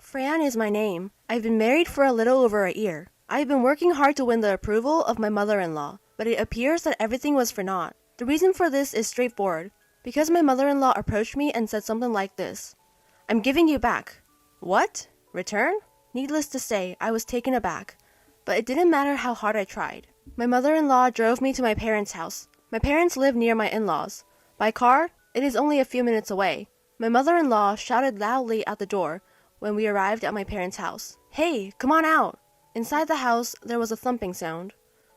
Fran is my name. I've been married for a little over a year. I've been working hard to win the approval of my mother-in-law, but it appears that everything was for naught. The reason for this is straightforward. Because my mother-in-law approached me and said something like this: "I'm giving you back." What? Return? Needless to say, I was taken aback. But it didn't matter how hard I tried. My mother-in-law drove me to my parents' house. My parents live near my in-laws. By car, it is only a few minutes away. My mother-in-law shouted loudly at the door when we arrived at my parents' house. "Hey, come on out!" Inside the house, there was a thumping sound.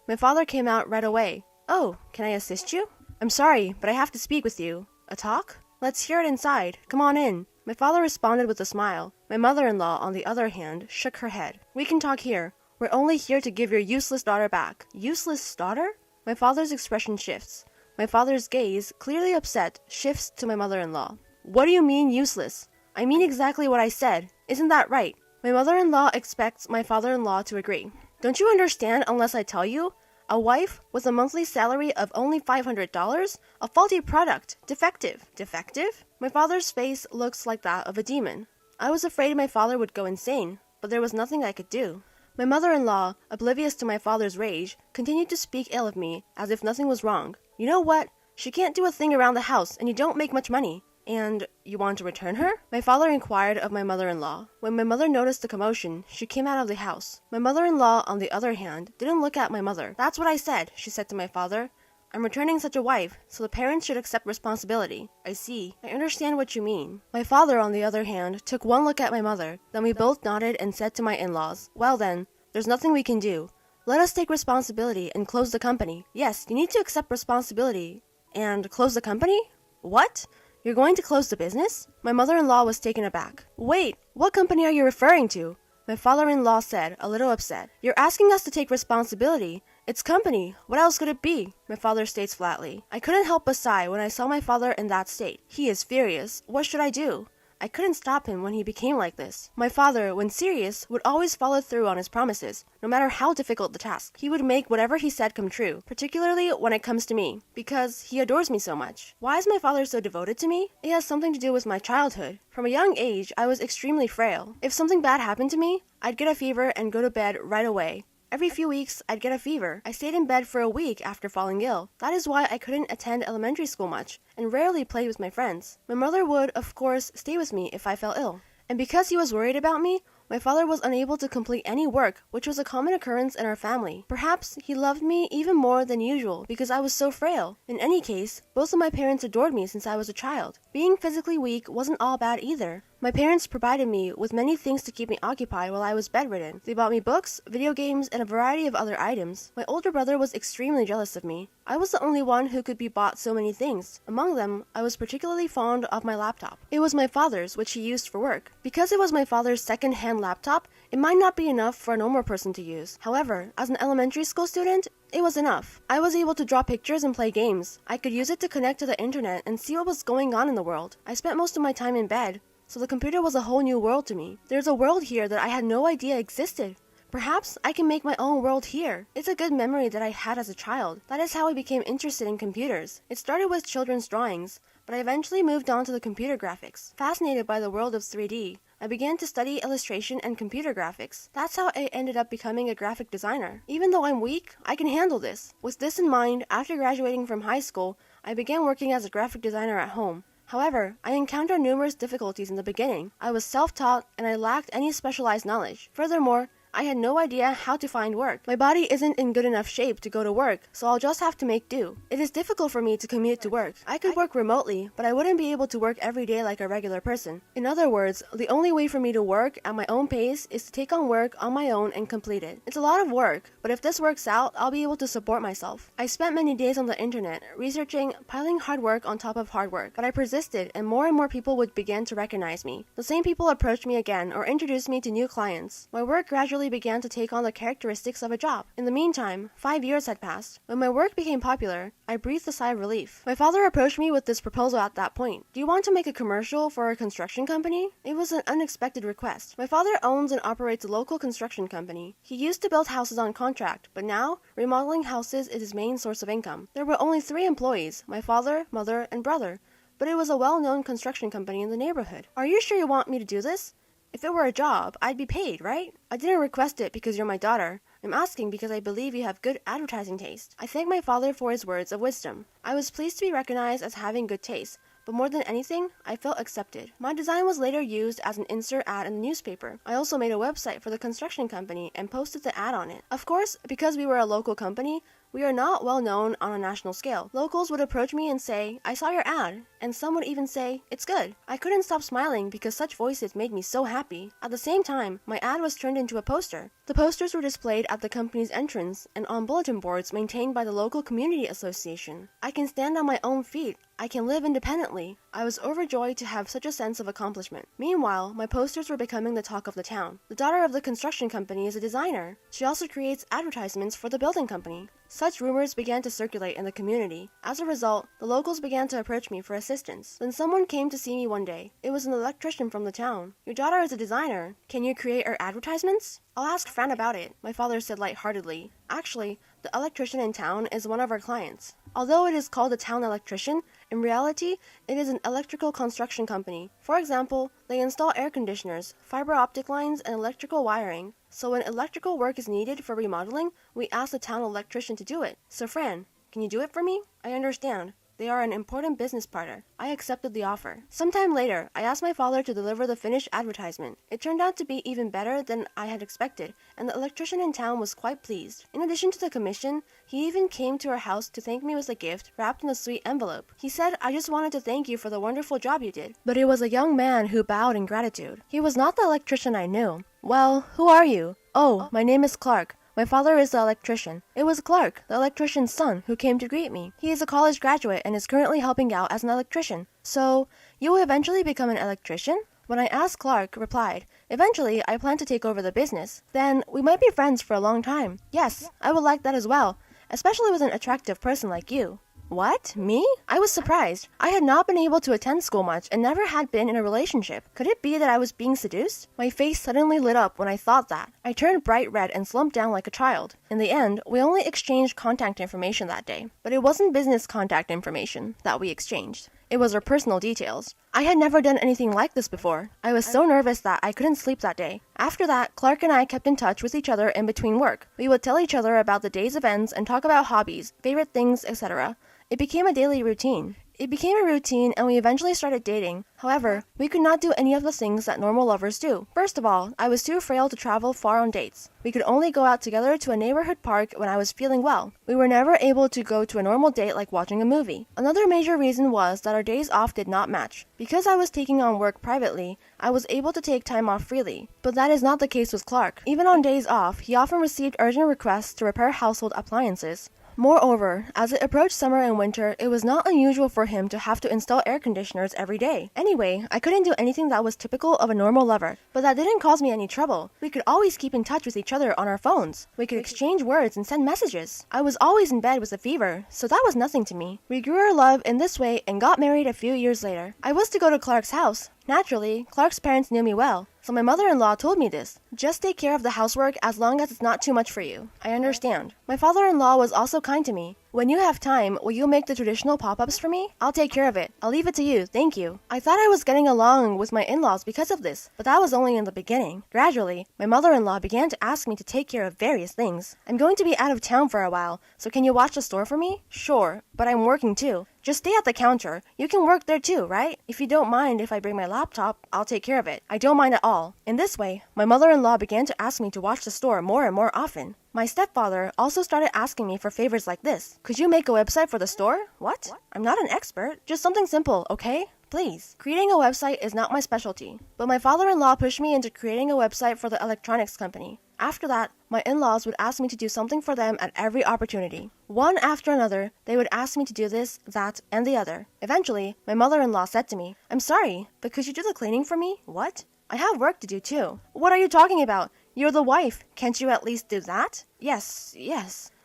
My father came out right away. "Oh, can I assist you?" "I'm sorry, but I have to speak with you." "A talk? Let's hear it inside. Come on in." My father responded with a smile. My mother-in-law, on the other hand, shook her head. "We can talk here. We're only here to give your useless daughter back." "Useless daughter?" My father's expression shifts. My father's gaze, clearly upset, shifts to my mother-in-law. "What do you mean, useless?" "I mean exactly what I said. Isn't that right?" My mother-in-law expects my father-in-law to agree. "Don't you understand unless I tell you? A wife with a monthly salary of only $500? A faulty product. Defective." "Defective?" My father's face looks like that of a demon. I was afraid my father would go insane, but there was nothing I could do. My mother-in-law, oblivious to my father's rage, continued to speak ill of me as if nothing was wrong. "You know what? She can't do a thing around the house, and you don't make much money." "And you want to return her?" my father inquired of my mother-in-law. When my mother noticed the commotion, she came out of the house. My mother-in-law, on the other hand, didn't look at my mother. "That's what I said," she said to my father. "I'm returning such a wife, so the parents should accept responsibility." "I see. I understand what you mean." My father, on the other hand, took one look at my mother. Then we both nodded and said to my in-laws, "Well then, there's nothing we can do. Let us take responsibility and close the company." "Yes, you need to accept responsibility. And close the company? What? You're going to close the business?" My mother-in-law was taken aback. "Wait, what company are you referring to?" My father-in-law said, a little upset. "You're asking us to take responsibility. It's company. What else could it be?" My father states flatly. I couldn't help but sigh when I saw my father in that state. He is furious. What should I do? I couldn't stop him when he became like this. My father, when serious, would always follow through on his promises, no matter how difficult the task. He would make whatever he said come true, particularly when it comes to me, because he adores me so much. Why is my father so devoted to me? It has something to do with my childhood. From a young age, I was extremely frail. If something bad happened to me, I'd get a fever and go to bed right away. Every few weeks, I'd get a fever. I stayed in bed for a week after falling ill. That is why I couldn't attend elementary school much, and rarely played with my friends. My mother would, of course, stay with me if I fell ill. And because he was worried about me, my father was unable to complete any work, which was a common occurrence in our family. Perhaps he loved me even more than usual because I was so frail. In any case, both of my parents adored me since I was a child. Being physically weak wasn't all bad either. My parents provided me with many things to keep me occupied while I was bedridden. They bought me books, video games, and a variety of other items. My older brother was extremely jealous of me. I was the only one who could be bought so many things. Among them, I was particularly fond of my laptop. It was my father's, which he used for work. Because it was my father's second-hand laptop, it might not be enough for a normal person to use. However, as an elementary school student, it was enough. I was able to draw pictures and play games. I could use it to connect to the internet and see what was going on in the world. I spent most of my time in bed, so the computer was a whole new world to me. There's a world here that I had no idea existed. Perhaps I can make my own world here. It's a good memory that I had as a child. That is how I became interested in computers. It started with children's drawings, but I eventually moved on to the computer graphics. Fascinated by the world of 3D, I began to study illustration and computer graphics. That's how I ended up becoming a graphic designer. Even though I'm weak, I can handle this. With this in mind, after graduating from high school, I began working as a graphic designer at home. However, I encountered numerous difficulties in the beginning. I was self-taught and I lacked any specialized knowledge. Furthermore, I had no idea how to find work. My body isn't in good enough shape to go to work, so I'll just have to make do. It is difficult for me to commute to work. I could work remotely, but I wouldn't be able to work every day like a regular person. In other words, the only way for me to work at my own pace is to take on work on my own and complete it. It's a lot of work, but if this works out, I'll be able to support myself. I spent many days on the internet, researching, piling hard work on top of hard work, but I persisted and more people would begin to recognize me. The same people approached me again or introduced me to new clients. My work gradually began to take on the characteristics of a job. In the meantime, 5 years had passed. When my work became popular, I breathed a sigh of relief. My father approached me with this proposal at that point. "Do you want to make a commercial for a construction company?" It was an unexpected request. My father owns and operates a local construction company. He used to build houses on contract, but now, remodeling houses is his main source of income. There were only 3 employees, my father, mother, and brother, but it was a well-known construction company in the neighborhood. "Are you sure you want me to do this?" If it were a job, I'd be paid, right? I didn't request it because you're my daughter. I'm asking because I believe you have good advertising taste. I thank my father for his words of wisdom. I was pleased to be recognized as having good taste. But more than anything, I felt accepted. My design was later used as an insert ad in the newspaper. I also made a website for the construction company and posted the ad on it. Of course, because we were a local company, we are not well known on a national scale. Locals would approach me and say, "I saw your ad," and some would even say, "It's good." I couldn't stop smiling because such voices made me so happy. At the same time, my ad was turned into a poster. The posters were displayed at the company's entrance and on bulletin boards maintained by the local community association. I can stand on my own feet. I can live independently. I was overjoyed to have such a sense of accomplishment. Meanwhile, my posters were becoming the talk of the town. The daughter of the construction company is a designer. She also creates advertisements for the building company. Such rumors began to circulate in the community. As a result, the locals began to approach me for assistance. Then someone came to see me one day. It was an electrician from the town. "Your daughter is a designer. Can you create our advertisements?" "I'll ask Fran about it," my father said lightheartedly. Actually, the electrician in town is one of our clients. Although it is called a town electrician, in reality, it is an electrical construction company. For example, they install air conditioners, fiber optic lines, and electrical wiring. So when electrical work is needed for remodeling, we ask the town electrician to do it. "So Fran, can you do it for me?" "I understand. They are an important business partner." I accepted the offer. Sometime later, I asked my father to deliver the finished advertisement. It turned out to be even better than I had expected, and the electrician in town was quite pleased. In addition to the commission, he even came to our house to thank me with a gift wrapped in a sweet envelope. He said, "I just wanted to thank you for the wonderful job you did." But it was a young man who bowed in gratitude. He was not the electrician I knew. "Well, who are you?" "Oh, my name is Clark. My father is the electrician." It was Clark, the electrician's son, who came to greet me. He is a college graduate and is currently helping out as an electrician. "So, you will eventually become an electrician?" When I asked, Clark replied, "Eventually, I plan to take over the business." "Then, we might be friends for a long time." "Yes, I would like that as well, especially with an attractive person like you." "What? Me?" I was surprised. I had not been able to attend school much and never had been in a relationship. Could it be that I was being seduced? My face suddenly lit up when I thought that. I turned bright red and slumped down like a child. In the end, we only exchanged contact information that day. But it wasn't business contact information that we exchanged. It was our personal details. I had never done anything like this before. I was so nervous that I couldn't sleep that day. After that, Clark and I kept in touch with each other in between work. We would tell each other about the day's events and talk about hobbies, favorite things, etc. It became a daily routine. And we eventually started dating. However, we could not do any of the things that normal lovers do. First of all, I was too frail to travel far on dates. We could only go out together to a neighborhood park when I was feeling well. We were never able to go to a normal date like watching a movie. Another major reason was that our days off did not match. Because I was taking on work privately, I was able to take time off freely. But that is not the case with Clark. Even on days off, he often received urgent requests to repair household appliances. Moreover, as it approached summer and winter, it was not unusual for him to have to install air conditioners every day. Anyway, I couldn't do anything that was typical of a normal lover, but that didn't cause me any trouble. We could always keep in touch with each other on our phones. We could exchange words and send messages. I was always in bed with a fever, so that was nothing to me. We grew our love in this way and got married a few years later. I was to go to Clark's house. Naturally, Clark's parents knew me well, so my mother-in-law told me this. "Just take care of the housework as long as it's not too much for you." I understand. My father-in-law was also kind to me. "When you have time, will you make the traditional pop-ups for me? I'll take care of it. I'll leave it to you, thank you." I thought I was getting along with my in-laws because of this, but that was only in the beginning. Gradually, my mother-in-law began to ask me to take care of various things. "I'm going to be out of town for a while, so can you watch the store for me?" "Sure, but I'm working too." "Just stay at the counter. You can work there too, right? If you don't mind if I bring my laptop, I'll take care of it." "I don't mind at all." In this way, my mother-in-law began to ask me to watch the store more and more often. My stepfather also started asking me for favors like this. "Could you make a website for the store?" "What? I'm not an expert. Just something simple, okay? Please." Creating a website is not my specialty, but my father-in-law pushed me into creating a website for the electronics company. After that, my in-laws would ask me to do something for them at every opportunity. One after another, they would ask me to do this, that, and the other. Eventually, my mother-in-law said to me, "I'm sorry, but could you do the cleaning for me?" "What? I have work to do too." "What are you talking about? You're the wife. Can't you at least do that?" Yes.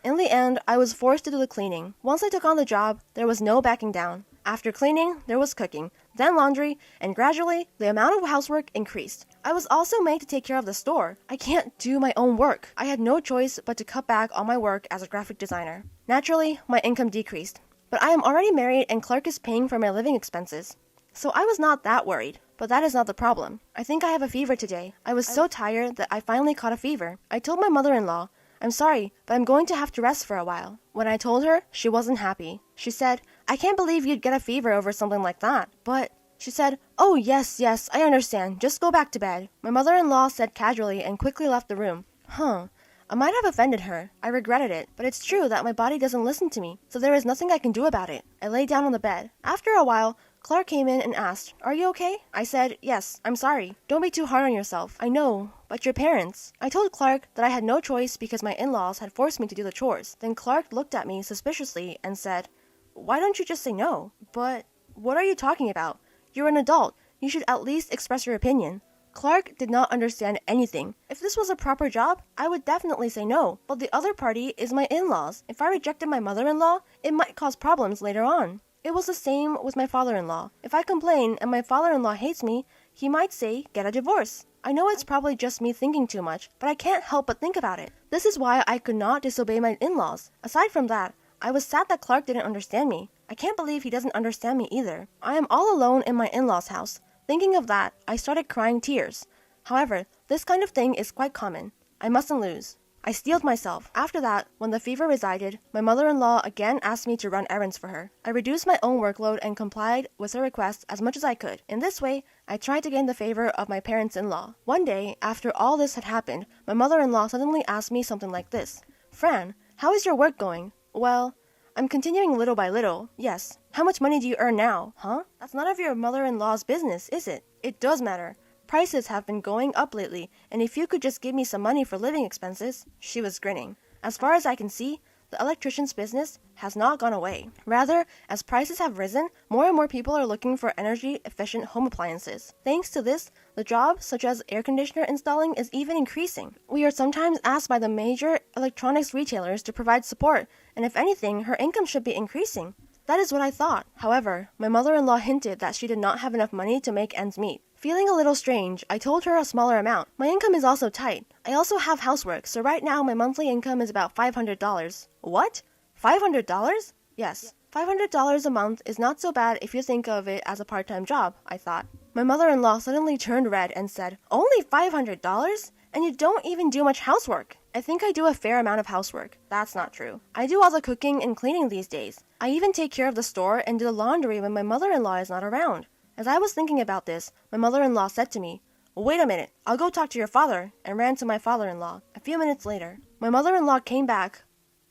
In the end, I was forced to do the cleaning. Once I took on the job, there was no backing down. After cleaning, there was cooking, then laundry, and gradually, the amount of housework increased. I was also made to take care of the store. I can't do my own work. I had no choice but to cut back on my work as a graphic designer. Naturally, my income decreased. But I am already married and Clark is paying for my living expenses. So I was not that worried. But that is not the problem. I think I have a fever today. I was so tired that I finally caught a fever. I told my mother-in-law, I'm sorry, but I'm going to have to rest for a while. When I told her, she wasn't happy. She said, I can't believe you'd get a fever over something like that. But she said, oh yes, I understand. Just go back to bed. My mother-in-law said casually and quickly left the room. I might have offended her. I regretted it, but it's true that my body doesn't listen to me, so there is nothing I can do about it. I lay down on the bed. After a while, Clark came in and asked, are you okay? I said, yes, I'm sorry. Don't be too hard on yourself. I know, but your parents. I told Clark that I had no choice because my in-laws had forced me to do the chores. Then Clark looked at me suspiciously and said, why don't you just say no? But what are you talking about? You're an adult. You should at least express your opinion. Clark did not understand anything. If this was a proper job, I would definitely say no. But the other party is my in-laws. If I rejected my mother-in-law, it might cause problems later on. It was the same with my father-in-law. If I complain and my father-in-law hates me, he might say, get a divorce. I know it's probably just me thinking too much, but I can't help but think about it. This is why I could not disobey my in-laws. Aside from that, I was sad that Clark didn't understand me. I can't believe he doesn't understand me either. I am all alone in my in-laws' house. Thinking of that, I started crying tears. However, this kind of thing is quite common. I mustn't lose. I steeled myself. After that, when the fever resided, my mother-in-law again asked me to run errands for her. I reduced my own workload and complied with her request as much as I could. In this way, I tried to gain the favor of my parents-in-law. One day, after all this had happened, my mother-in-law suddenly asked me something like this. Fran, how is your work going? Well, I'm continuing little by little, yes. How much money do you earn now? Huh? That's none of your mother-in-law's business, is it? It does matter. Prices have been going up lately, and if you could just give me some money for living expenses. She was grinning. As far as I can see, the electrician's business has not gone away. Rather, as prices have risen, more and more people are looking for energy-efficient home appliances. Thanks to this, the job, such as air conditioner installing, is even increasing. We are sometimes asked by the major electronics retailers to provide support, and if anything, her income should be increasing. That is what I thought. However, my mother-in-law hinted that she did not have enough money to make ends meet. Feeling a little strange, I told her a smaller amount. My income is also tight. I also have housework, so right now my monthly income is about $500. What? $500? Yes. $500 a month is not so bad if you think of it as a part-time job, I thought. My mother-in-law suddenly turned red and said, only $500? And you don't even do much housework. I think I do a fair amount of housework. That's not true. I do all the cooking and cleaning these days. I even take care of the store and do the laundry when my mother-in-law is not around. As I was thinking about this, my mother-in-law said to me, wait a minute, I'll go talk to your father, and ran to my father-in-law. A few minutes later, my mother-in-law came back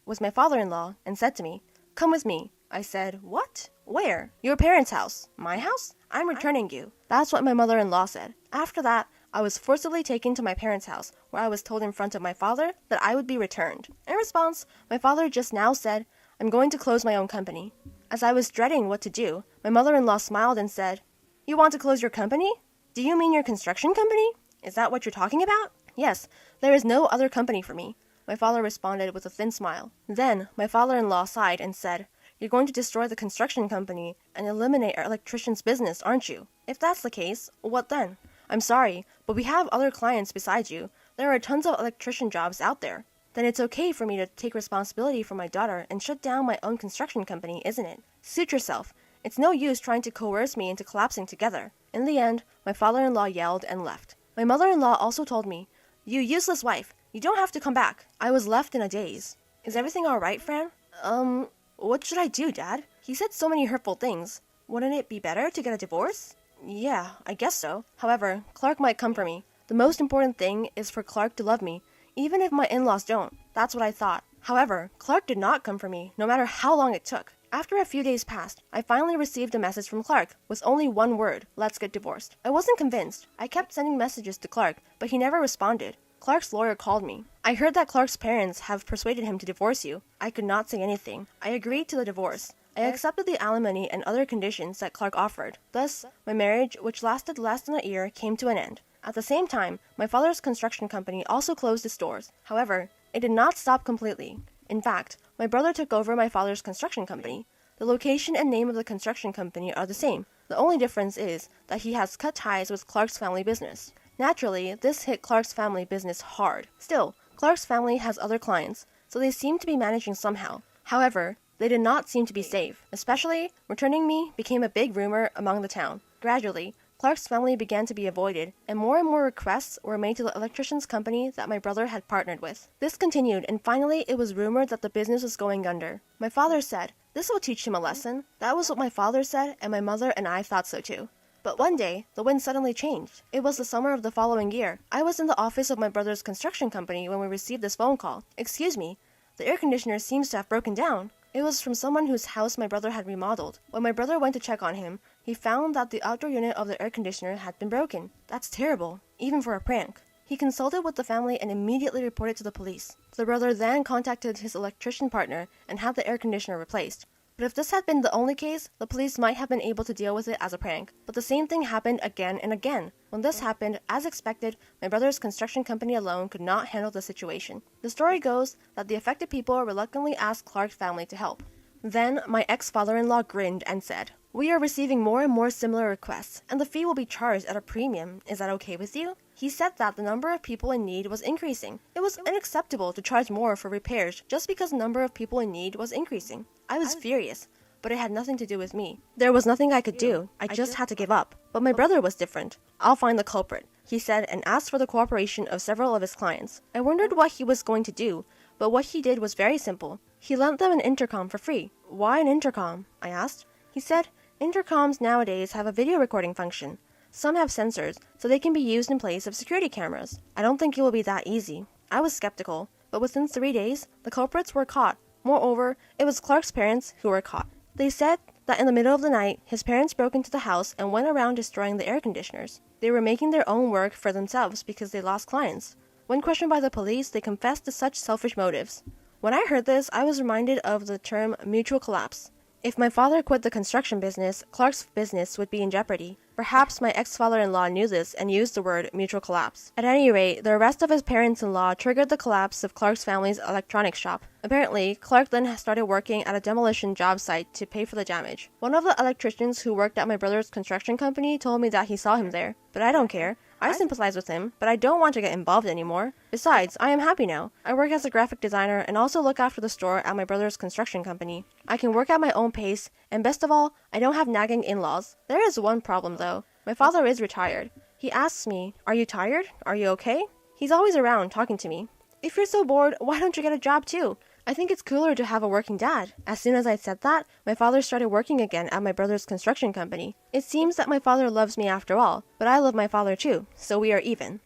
with my father-in-law and said to me, come with me. I said, what? Where? Your parents' house. My house? I'm returning you. That's what my mother-in-law said. After that, I was forcibly taken to my parents' house, where I was told in front of my father that I would be returned. In response, my father just now said, I'm going to close my own company. As I was dreading what to do, my mother-in-law smiled and said, you want to close your company? Do you mean your construction company? Is that what you're talking about? Yes, there is no other company for me. My father responded with a thin smile. Then, my father-in-law sighed and said, you're going to destroy the construction company and eliminate our electrician's business, aren't you? If that's the case, what then? I'm sorry, but we have other clients besides you. There are tons of electrician jobs out there. Then it's okay for me to take responsibility for my daughter and shut down my own construction company, isn't it? Suit yourself. It's no use trying to coerce me into collapsing together. In the end, my father-in-law yelled and left. My mother-in-law also told me, you useless wife, you don't have to come back. I was left in a daze. Is everything alright, Fran? What should I do, Dad? He said so many hurtful things. Wouldn't it be better to get a divorce? Yeah, I guess so. However, Clark might come for me. The most important thing is for Clark to love me, even if my in-laws don't. That's what I thought. However, Clark did not come for me, no matter how long it took. After a few days passed, I finally received a message from Clark with only one word, let's get divorced. I wasn't convinced. I kept sending messages to Clark, but he never responded. Clark's lawyer called me. I heard that Clark's parents have persuaded him to divorce you. I could not say anything. I agreed to the divorce. I accepted the alimony and other conditions that Clark offered. Thus, my marriage, which lasted less than a year, came to an end. At the same time, my father's construction company also closed its doors. However, it did not stop completely. In fact, my brother took over my father's construction company. The location and name of the construction company are the same. The only difference is that he has cut ties with Clark's family business. Naturally, this hit Clark's family business hard. Still, Clark's family has other clients, so they seem to be managing somehow. However, they did not seem to be safe. Especially, returning me became a big rumor among the town. Gradually, Clark's family began to be avoided, and more requests were made to the electrician's company that my brother had partnered with. This continued, and finally it was rumored that the business was going under. My father said, "This will teach him a lesson." That was what my father said, and my mother and I thought so too. But one day, the wind suddenly changed. It was the summer of the following year. I was in the office of my brother's construction company when we received this phone call. "Excuse me, the air conditioner seems to have broken down." It was from someone whose house my brother had remodeled. When my brother went to check on him, he found that the outdoor unit of the air conditioner had been broken. That's terrible, even for a prank. He consulted with the family and immediately reported to the police. The brother then contacted his electrician partner and had the air conditioner replaced. But if this had been the only case, the police might have been able to deal with it as a prank. But the same thing happened again and again. When this happened, as expected, my brother's construction company alone could not handle the situation. The story goes that the affected people reluctantly asked Clark's family to help. Then, my ex-father-in-law grinned and said, "We are receiving more and more similar requests, and the fee will be charged at a premium. Is that okay with you?" He said that the number of people in need was increasing. It was unacceptable to charge more for repairs just because the number of people in need was increasing. I was furious, but it had nothing to do with me. There was nothing I could do. I just had to give up. But my brother was different. "I'll find the culprit," he said, and asked for the cooperation of several of his clients. I wondered what he was going to do, but what he did was very simple. He lent them an intercom for free. "Why an intercom?" I asked. He said, "Intercoms nowadays have a video recording function. Some have sensors, so they can be used in place of security cameras. I don't think it will be that easy." I was skeptical, but within 3 days, the culprits were caught. Moreover, it was Clark's parents who were caught. They said that in the middle of the night, his parents broke into the house and went around destroying the air conditioners. They were making their own work for themselves because they lost clients. When questioned by the police, they confessed to such selfish motives. When I heard this, I was reminded of the term mutual collapse. If my father quit the construction business, Clark's business would be in jeopardy. Perhaps my ex-father-in-law knew this and used the word mutual collapse. At any rate, the arrest of his parents-in-law triggered the collapse of Clark's family's electronics shop. Apparently, Clark then started working at a demolition job site to pay for the damage. One of the electricians who worked at my brother's construction company told me that he saw him there, but I don't care. I sympathize with him, but I don't want to get involved anymore. Besides, I am happy now. I work as a graphic designer and also look after the store at my brother's construction company. I can work at my own pace, and best of all, I don't have nagging in-laws. There is one problem though. My father is retired. He asks me, "Are you tired? Are you okay?" He's always around talking to me. "If you're so bored, why don't you get a job too?" I think it's cooler to have a working dad. As soon as I said that, my father started working again at my brother's construction company. It seems that my father loves me after all, but I love my father too, so we are even.